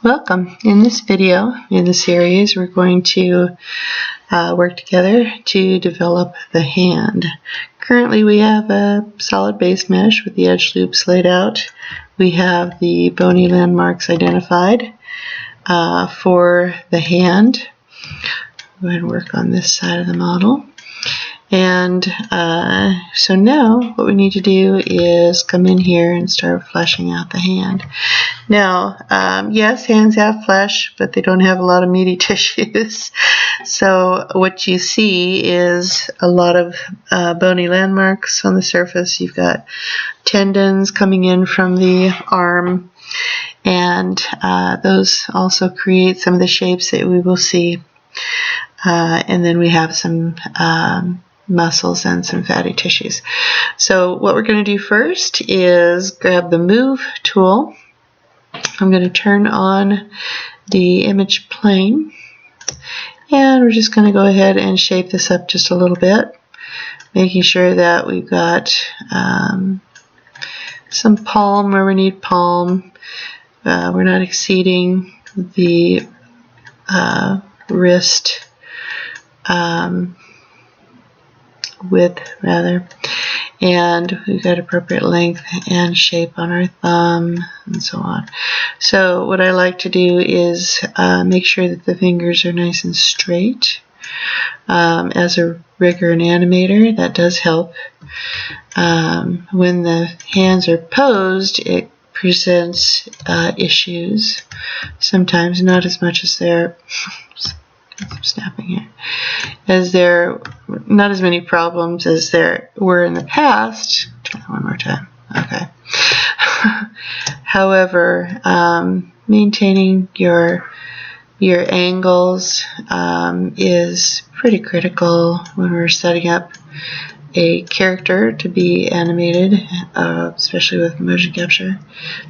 Welcome. In this video, in the series, we're going to work together to develop the hand. Currently we have a solid base mesh with the edge loops laid out. We have the bony landmarks identified for the hand. Go ahead and work on this side of the model. And so now what we need to do is come in here and start fleshing out the hand. Now, yes, hands have flesh, but they don't have a lot of meaty tissues. So what you see is a lot of bony landmarks on the surface. You've got tendons coming in from the arm, and those also create some of the shapes that we will see. And then we have some muscles and some fatty tissues. So what we're going to do first is grab the Move tool. I'm going to turn on the image plane, and we're just going to go ahead and shape this up just a little bit, making sure that we've got some palm where we need palm. We're not exceeding the wrist width rather, and we've got appropriate length and shape on our thumb and so on. So what I like to do is make sure that the fingers are nice and straight. As a rigger and animator, that does help. When the hands are posed, it presents issues sometimes, not as much as they're I'm snapping here. As there not as many problems as there were in the past. Try that one more time. Okay. However, maintaining your angles is pretty critical when we're setting up a character to be animated, especially with motion capture.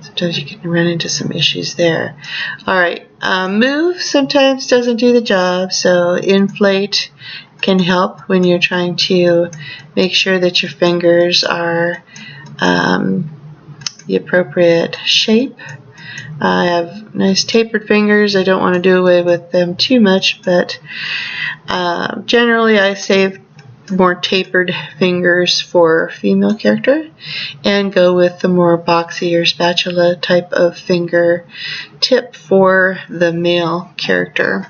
Sometimes you can run into some issues there. Alright, Move sometimes doesn't do the job, so Inflate can help when you're trying to make sure that your fingers are the appropriate shape. I have nice tapered fingers. I don't want to do away with them too much, but generally I save more tapered fingers for female character and go with the more boxy or spatula type of finger tip for the male character.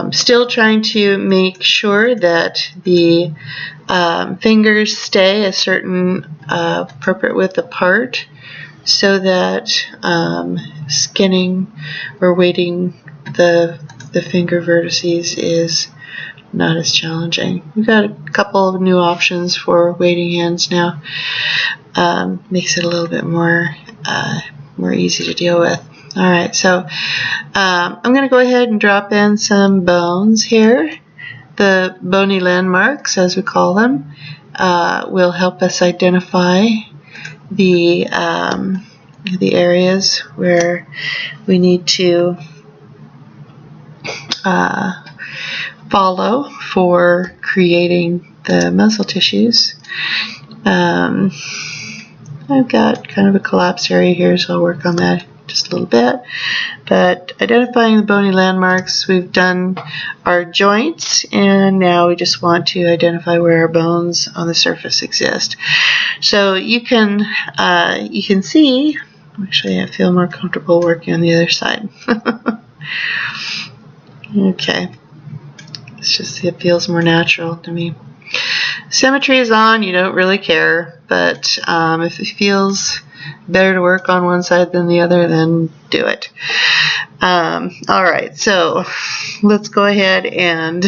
Still trying to make sure that the fingers stay a certain appropriate width apart so that skinning or weighting the finger vertices is not as challenging. We've got a couple of new options for weighting hands now. Makes it a little bit more easy to deal with. Alright, so I'm going to go ahead and drop in some bones here. The bony landmarks, as we call them, will help us identify the areas where we need to follow for creating the muscle tissues. I've got kind of a collapse area here, so I'll work on that just a little bit. But identifying the bony landmarks, we've done our joints, and now we just want to identify where our bones on the surface exist. So you can see, actually I feel more comfortable working on the other side. Okay. It's just, it feels more natural to me. Symmetry is on, you don't really care, but if it feels better to work on one side than the other, then do it. Alright, so let's go ahead and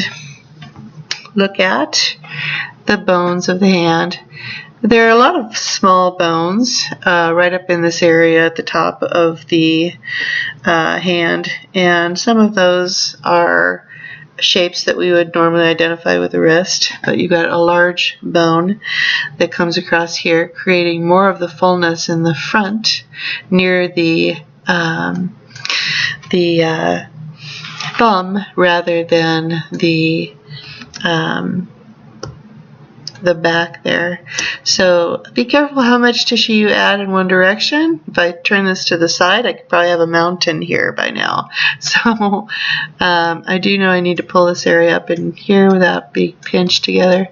look at the bones of the hand. There are a lot of small bones right up in this area at the top of the hand, and some of those are shapes that we would normally identify with the wrist, but you've got a large bone that comes across here, creating more of the fullness in the front near the thumb rather than the back there. So be careful how much tissue you add in one direction. If I turn this to the side, I could probably have a mountain here by now. So I do know I need to pull this area up in here without being pinched together.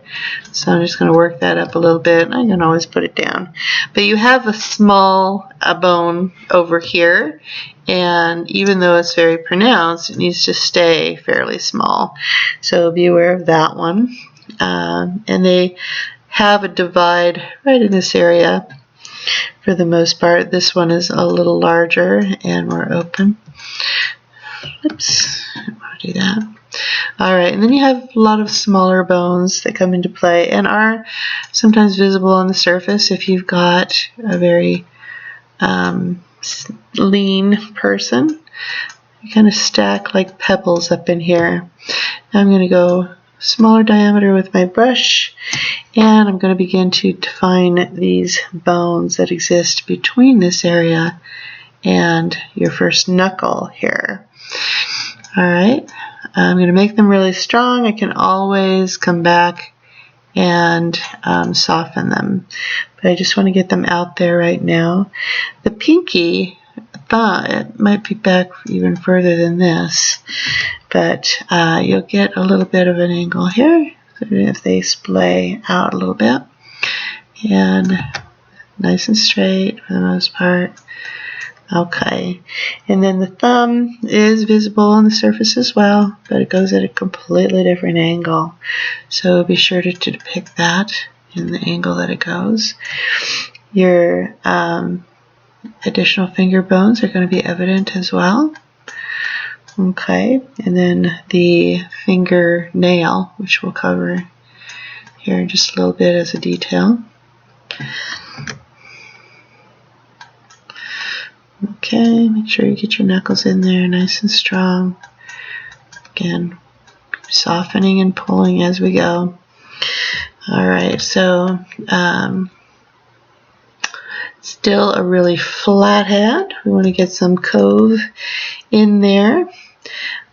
So I'm just going to work that up a little bit. I can always put it down. But you have a small bone over here, and even though it's very pronounced, it needs to stay fairly small. So be aware of that one. And they have a divide right in this area for the most part. This one is a little larger and more open. Oops, I don't want to do that. Alright, and then you have a lot of smaller bones that come into play and are sometimes visible on the surface if you've got a very lean person. You kind of stack like pebbles up in here. Now I'm going to go smaller diameter with my brush, and I'm going to begin to define these bones that exist between this area and your first knuckle here. Alright, I'm going to make them really strong. I can always come back and soften them, but I just want to get them out there right now. The pinky thumb, it might be back even further than this, but you'll get a little bit of an angle here if they splay out a little bit, and nice and straight for the most part. Okay, and then the thumb is visible on the surface as well, but it goes at a completely different angle, so be sure to depict that in the angle that it goes. Your additional finger bones are going to be evident as well. Okay, and then the fingernail, which we'll cover here in just a little bit as a detail. Okay, make sure you get your knuckles in there nice and strong. Again, softening and pulling as we go. Alright, so still a really flat hand. We want to get some cove in there,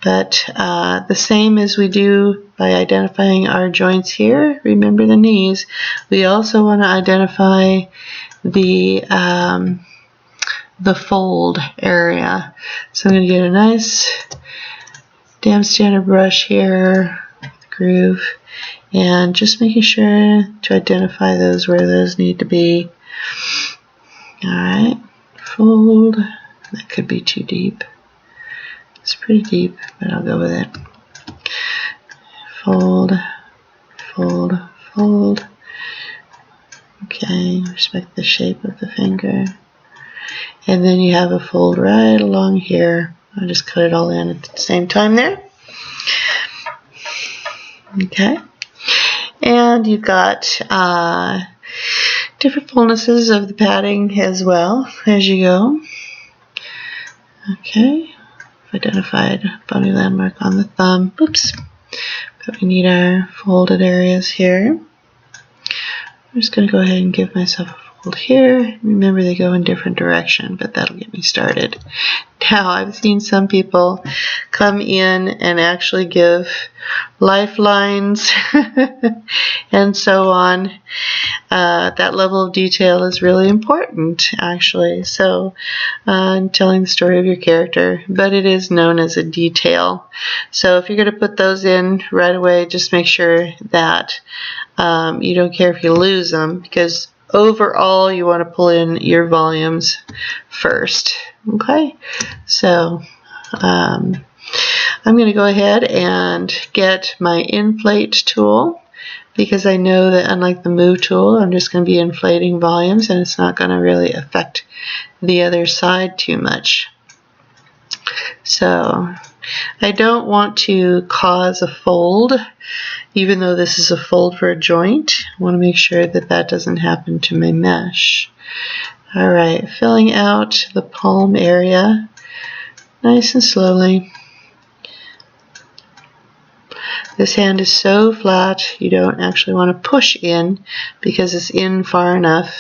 but the same as we do by identifying our joints here, remember the knees, we also want to identify the fold area. So I'm going to get a nice damp standard brush here with the groove, and just making sure to identify those where those need to be. Alright, fold. That could be too deep. It's pretty deep, but I'll go with it. Fold, fold, fold. Okay, respect the shape of the finger. And then you have a fold right along here. I'll just cut it all in at the same time there. Okay. And you've got different fullnesses of the padding as well as you go. Okay. I've identified a bony landmark on the thumb. Oops. But we need our folded areas here. I'm just going to go ahead and give myself a fold here. Remember, they go in different direction, but that'll get me started. Now, I've seen some people come in and actually give lifelines and so on. That level of detail is really important, actually. So, in telling the story of your character, but it is known as a detail. So, if you're going to put those in right away, just make sure that you don't care if you lose them, because overall you want to pull in your volumes first. Okay, so I'm going to go ahead and get my inflate tool, because I know that unlike the move tool, I'm just going to be inflating volumes and it's not going to really affect the other side too much. So I don't want to cause a fold, even though this is a fold for a joint. I want to make sure that that doesn't happen to my mesh. Alright, filling out the palm area nice and slowly. This hand is so flat you don't actually want to push in because it's in far enough.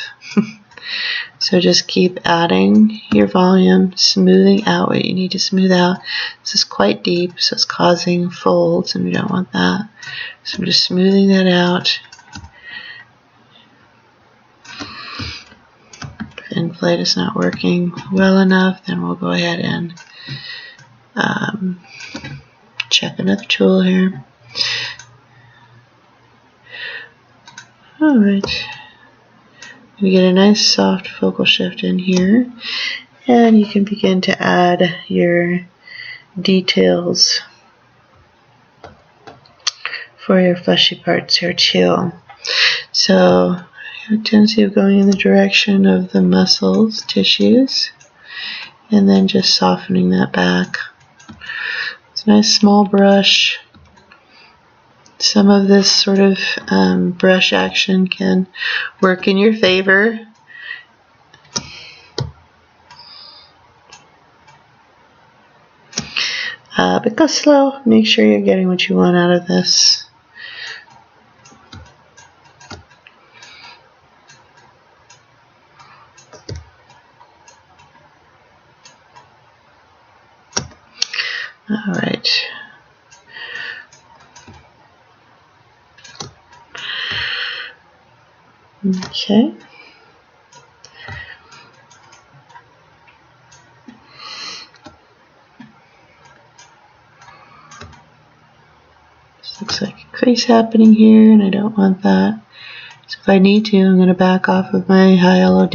So just keep adding your volume, smoothing out what you need to smooth out. This is quite deep, so it's causing folds, and we don't want that. So I'm just smoothing that out. inflate is not working well enough, then we'll go ahead and check another tool here. Alright, we get a nice soft focal shift in here, and you can begin to add your details for your fleshy parts here too. So I have a tendency of going in the direction of the muscles, tissues, and then just softening that back. It's a nice small brush. Some of this sort of brush action can work in your favor. But go slow. Make sure you're getting what you want out of this. All right. Okay. This looks like a crease happening here, and I don't want that. So if I need to, I'm going to back off of my high LOD,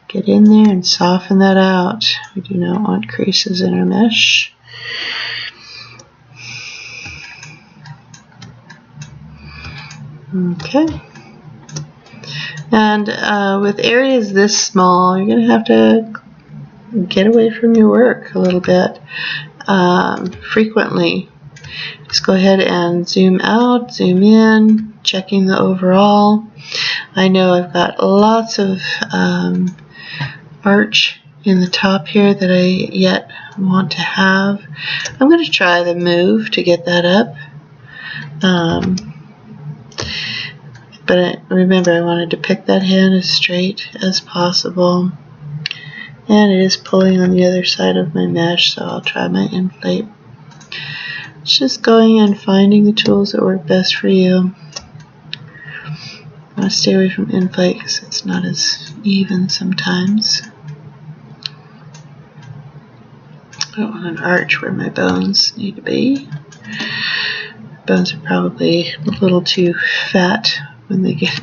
get in there and soften that out. We do not want creases in our mesh. Okay. And with areas this small, you're going to have to get away from your work a little bit frequently. Just go ahead and zoom out, zoom in, checking the overall. I know I've got lots of arch in the top here that I yet want to have. I'm going to try the move to get that up. But remember, I wanted to pick that hand as straight as possible. And it is pulling on the other side of my mesh, so I'll try my inflate. It's just going and finding the tools that work best for you. I want to stay away from inflate because it's not as even sometimes. I don't want an arch where my bones need to be. Bones are probably a little too fat when they get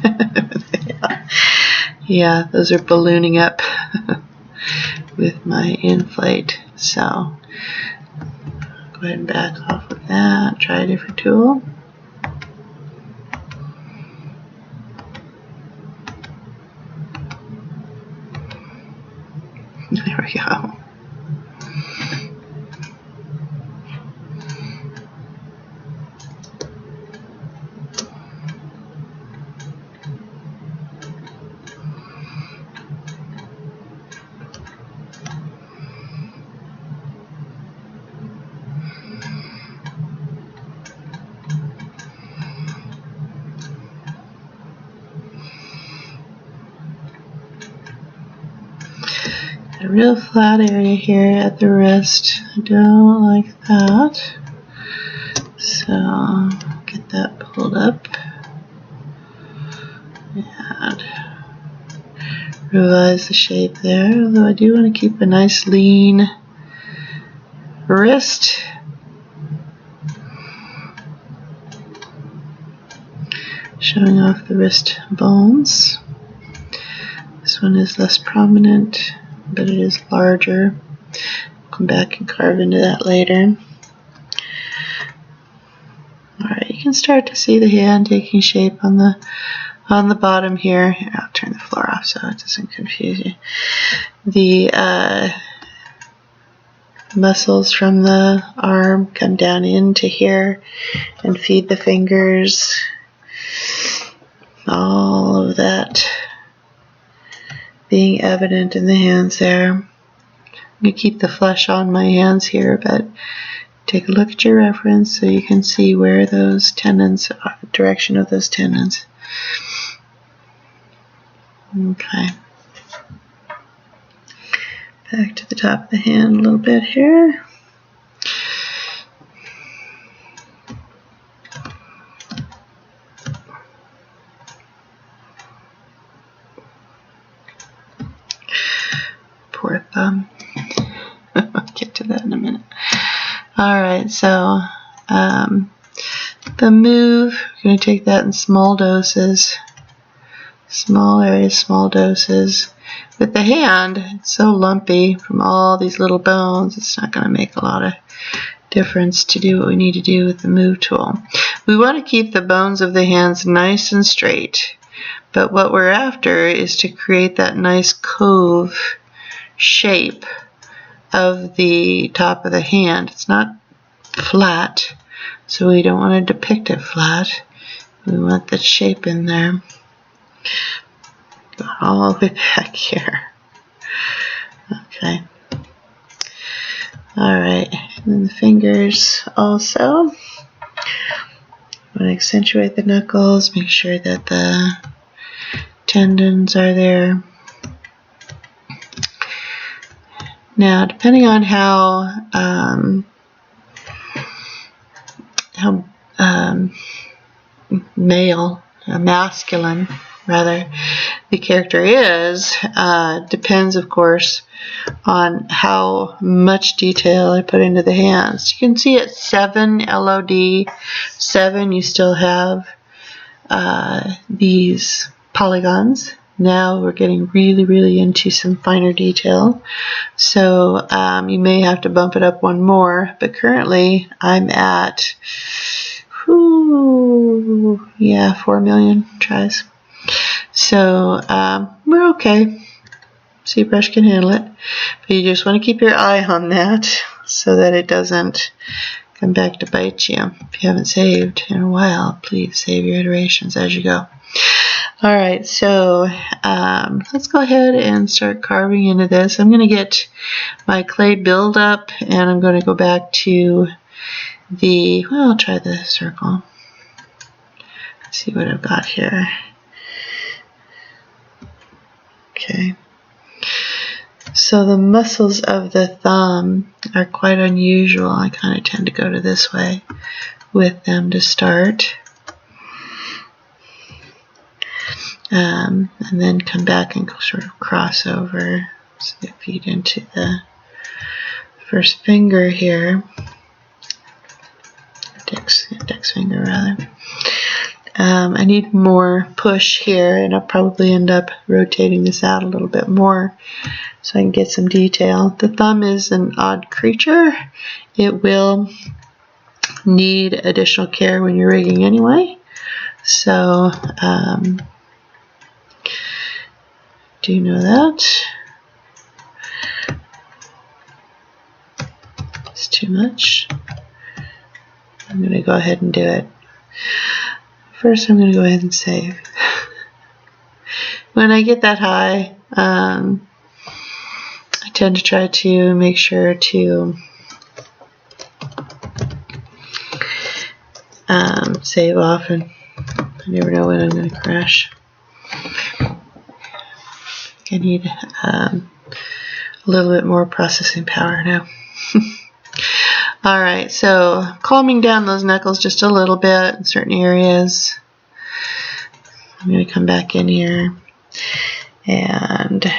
yeah, those are ballooning up with my inflate. So go ahead and back off of that. Try a different tool. There we go. A real flat area here at the wrist. I don't like that. So get that pulled up and revise the shape there. Although I do want to keep a nice lean wrist. Showing off the wrist bones. This one is less prominent, but it is larger. Come back and carve into that later. Alright, you can start to see the hand taking shape on the bottom here. I'll turn the floor off so it doesn't confuse you. The muscles from the arm come down into here and feed the fingers. All of that being evident in the hands there. I'm going to keep the flesh on my hands here, but take a look at your reference so you can see where those tendons are, the direction of those tendons. Okay. Back to the top of the hand a little bit here. that in a minute. Alright, so the move, we're going to take that in small doses. Small areas, small doses. With the hand, it's so lumpy from all these little bones, it's not going to make a lot of difference to do what we need to do with the move tool. We want to keep the bones of the hands nice and straight, but what we're after is to create that nice cove shape of the top of the hand. It's not flat, so we don't want to depict it flat. We want the shape in there. Go all the way back here. Okay. Alright, and then the fingers also. I want to accentuate the knuckles, make sure that the tendons are there. Now, depending on how masculine rather, the character is, depends of course on how much detail I put into the hands. You can see at 7 LOD 7 you still have these polygons. Now we're getting really into some finer detail, so you may have to bump it up one more, but currently I'm at 4 million tries. So we're okay. ZBrush can handle it, but you just want to keep your eye on that so that it doesn't come back to bite you. If you haven't saved in a while, please save your iterations as you go. Alright, so let's go ahead and start carving into this. I'm going to get my clay build up, and I'm going to go back to the, well, I'll try the circle. Let's see what I've got here. Okay. So the muscles of the thumb are quite unusual. I kind of tend to go to this way with them to start. And then come back and sort of cross over, so they feed into the first finger here, index finger rather. I need more push here, and I'll probably end up rotating this out a little bit more so I can get some detail. The thumb is an odd creature. It will need additional care when you're rigging anyway, so do you know that? It's too much. I'm going to go ahead and do it. First, I'm going to go ahead and save. When I get that high, I tend to try to make sure to save often. I never know when I'm going to crash. I need a little bit more processing power now. Alright, so calming down those knuckles just a little bit in certain areas. I'm going to come back in here and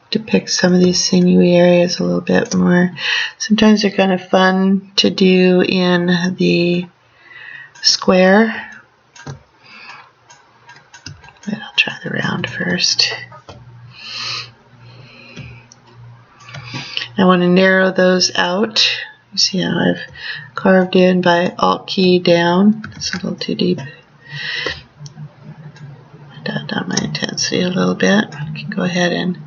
depict some of these sinewy areas a little bit more. Sometimes they're kind of fun to do in the square. But I'll try the round first. I want to narrow those out. You see how I've carved in by Alt key down. It's a little too deep. Dot down my intensity a little bit. I can go ahead and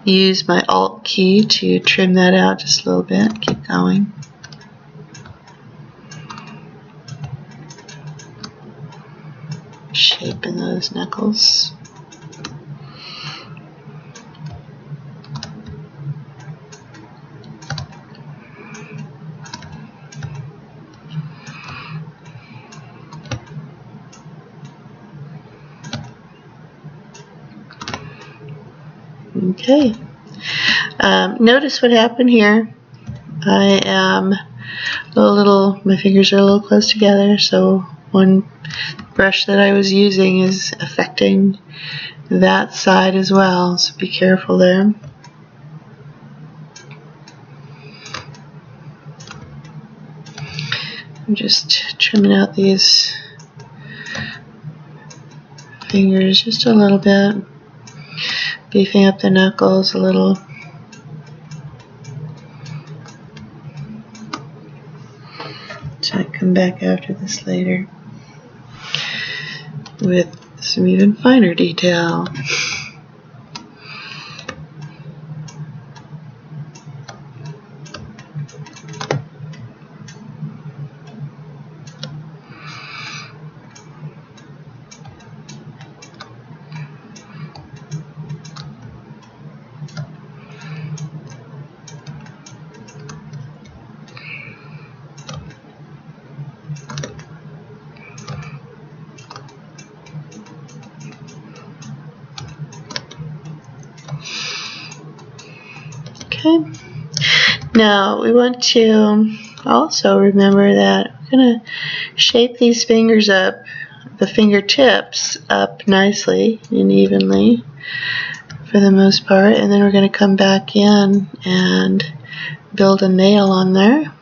use my Alt key to trim that out just a little bit. Keep going. Shaping those knuckles. Okay. Notice what happened here. I am my fingers are a little close together, so one brush that I was using is affecting that side as well, so be careful there. I'm just trimming out these fingers just a little bit, beefing up the knuckles a little. So I come back after this later with some even finer detail. Okay. Now we want to also remember that we're going to shape these fingers up, the fingertips up nicely and evenly for the most part, and then we're going to come back in and build a nail on there.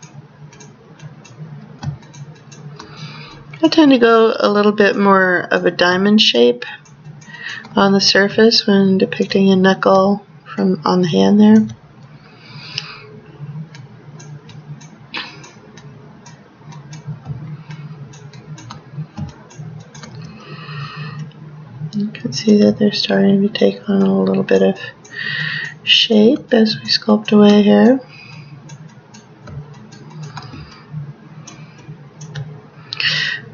I tend to go a little bit more of a diamond shape on the surface when depicting a knuckle from on the hand there. You can see that they're starting to take on a little bit of shape as we sculpt away here.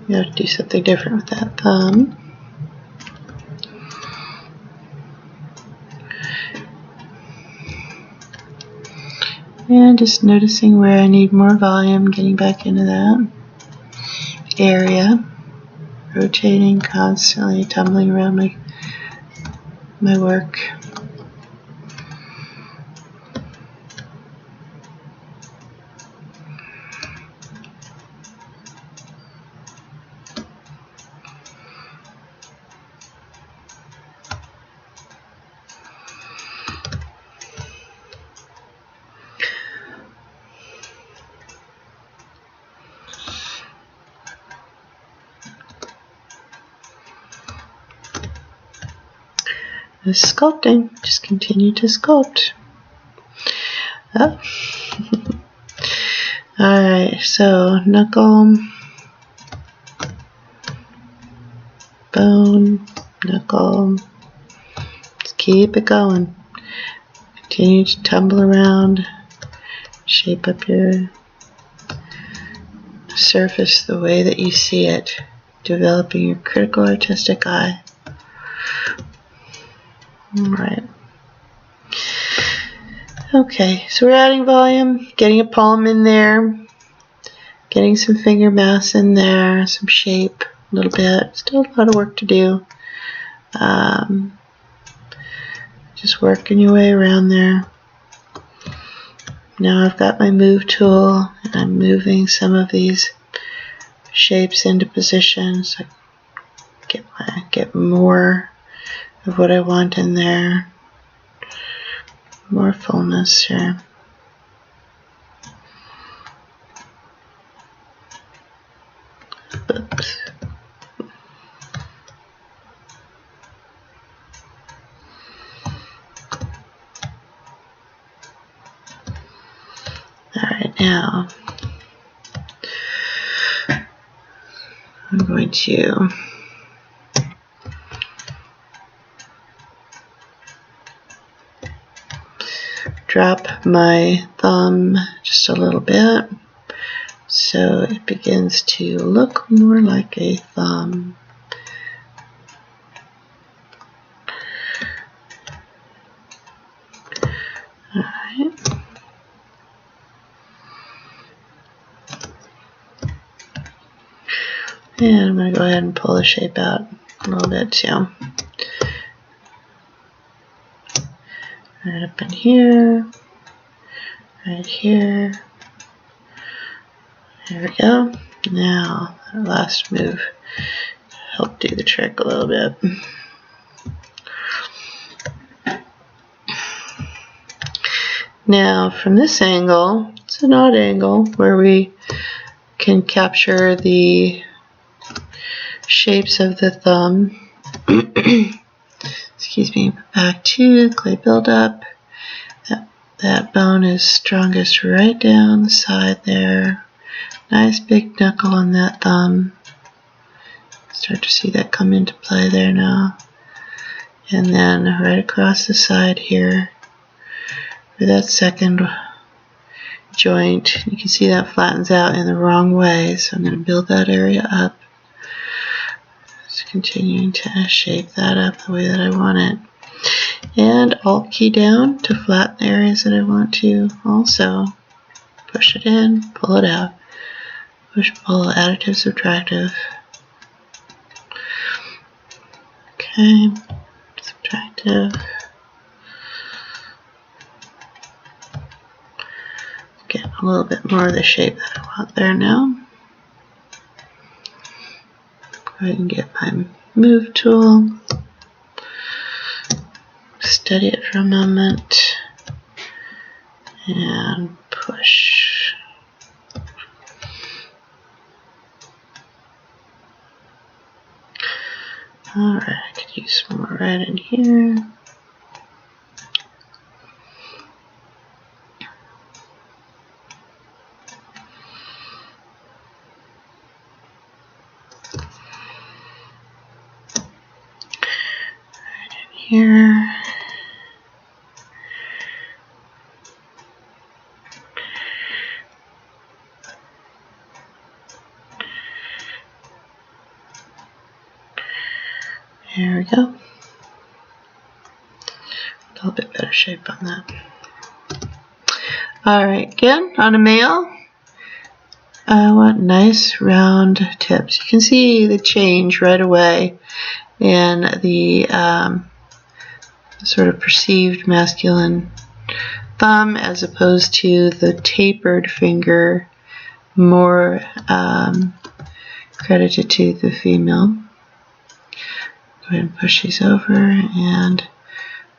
We have to do something different with that thumb. And just noticing where I need more volume, getting back into that area. Rotating constantly, tumbling around my work. This sculpting, just continue to sculpt. Oh. Alright, so knuckle, bone, knuckle. Just keep it going. Continue to tumble around, shape up your surface the way that you see it, developing your critical artistic eye. Alright. Okay, so we're adding volume, getting a palm in there, getting some finger mass in there, some shape a little bit. Still a lot of work to do. Just working your way around there. Now I've got my move tool and I'm moving some of these shapes into position so I get more of what I want in there. More fullness here. Oops. Alright, now I'm going to drop my thumb just a little bit so it begins to look more like a thumb. Alright. And I'm going to go ahead and pull the shape out a little bit too. Right up in here, right here. There we go. Now, that last move helped do the trick a little bit. Now, from this angle, it's an odd angle where we can capture the shapes of the thumb. Excuse me. Back to clay buildup. That bone is strongest right down the side there. Nice big knuckle on that thumb. Start to see that come into play there now. And then right across the side here, for that second joint, you can see that flattens out in the wrong way, so I'm going to build that area up. Just continuing to shape that up the way that I want it. And Alt key down to flatten the areas that I want to also. Push it in, pull it out. Push, pull, additive, subtractive. Okay, subtractive. Get a little bit more of the shape that I want there now. Go ahead and get my move tool. Steady it for a moment. And push. Alright, I could use some more right in here. Here. There we go. A little bit better shape on that. Alright, again, on a male, I want nice round tips. You can see the change right away in the sort of perceived masculine thumb as opposed to the tapered finger, more credited to the female. Go ahead and push these over and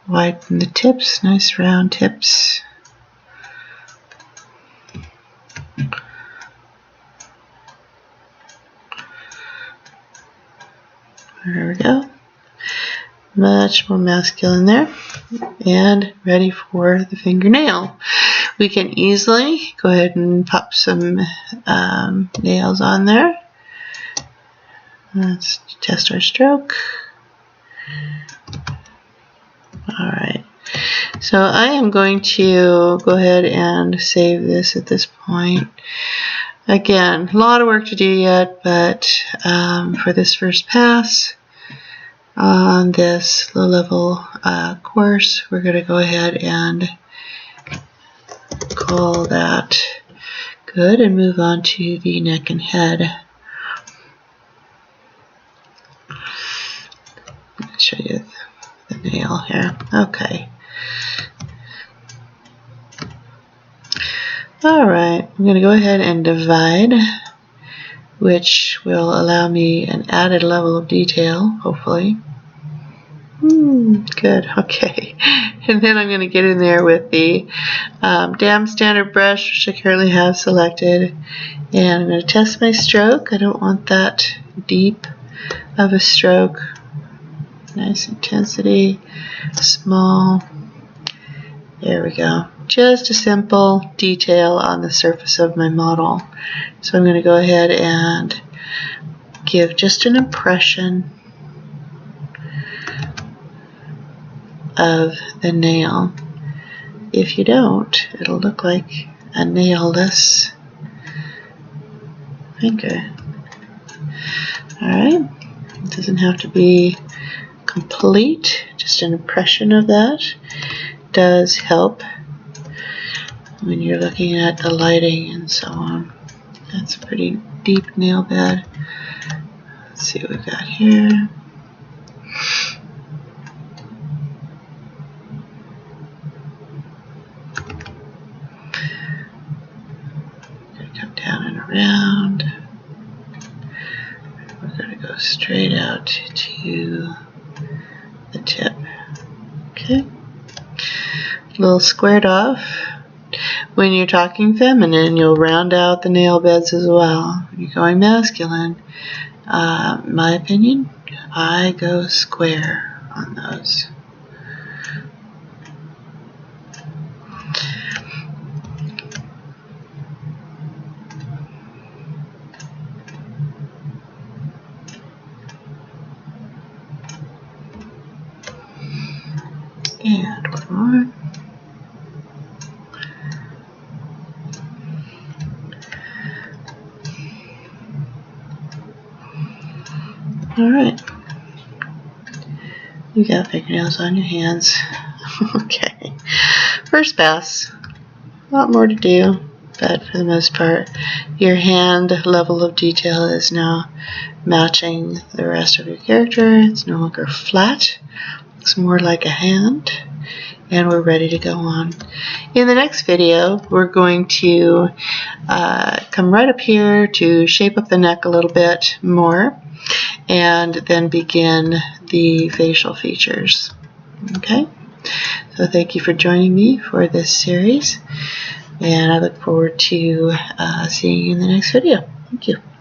widen the tips, nice round tips. There we go. Much more masculine there. And ready for the fingernail. We can easily go ahead and pop some nails on there. Let's test our stroke. Alright, so I am going to go ahead and save this at this point. Again, a lot of work to do yet, but for this first pass on this low-level course, we're going to go ahead and call that good and move on to the neck and head. I'll show you the nail here. Okay. Alright, I'm going to go ahead and divide, which will allow me an added level of detail, hopefully. Good, okay. And then I'm going to get in there with the Dam Standard brush, which I currently have selected. And I'm going to test my stroke. I don't want that deep of a stroke. Nice intensity, small. There we go. Just a simple detail on the surface of my model. So I'm going to go ahead and give just an impression of the nail. If you don't, it'll look like a nailless finger. Alright, it doesn't have to be complete, just an impression of that does help when you're looking at the lighting and so on. That's a pretty deep nail bed. Let's see what we've got here. Gonna come down and around. We're going to go straight out to the tip. Okay. A little squared off. When you're talking feminine, you'll round out the nail beds as well. When you're going masculine, in my opinion, I go square on those. And one more. Alright. You got fingernails on your hands. Okay. First pass. A lot more to do, but for the most part, your hand level of detail is now matching the rest of your character. It's no longer flat. Looks more like a hand. And we're ready to go on. In the next video, we're going to come right up here to shape up the neck a little bit more, and then begin the facial features. Okay? So thank you for joining me for this series, and I look forward to seeing you in the next video. Thank you.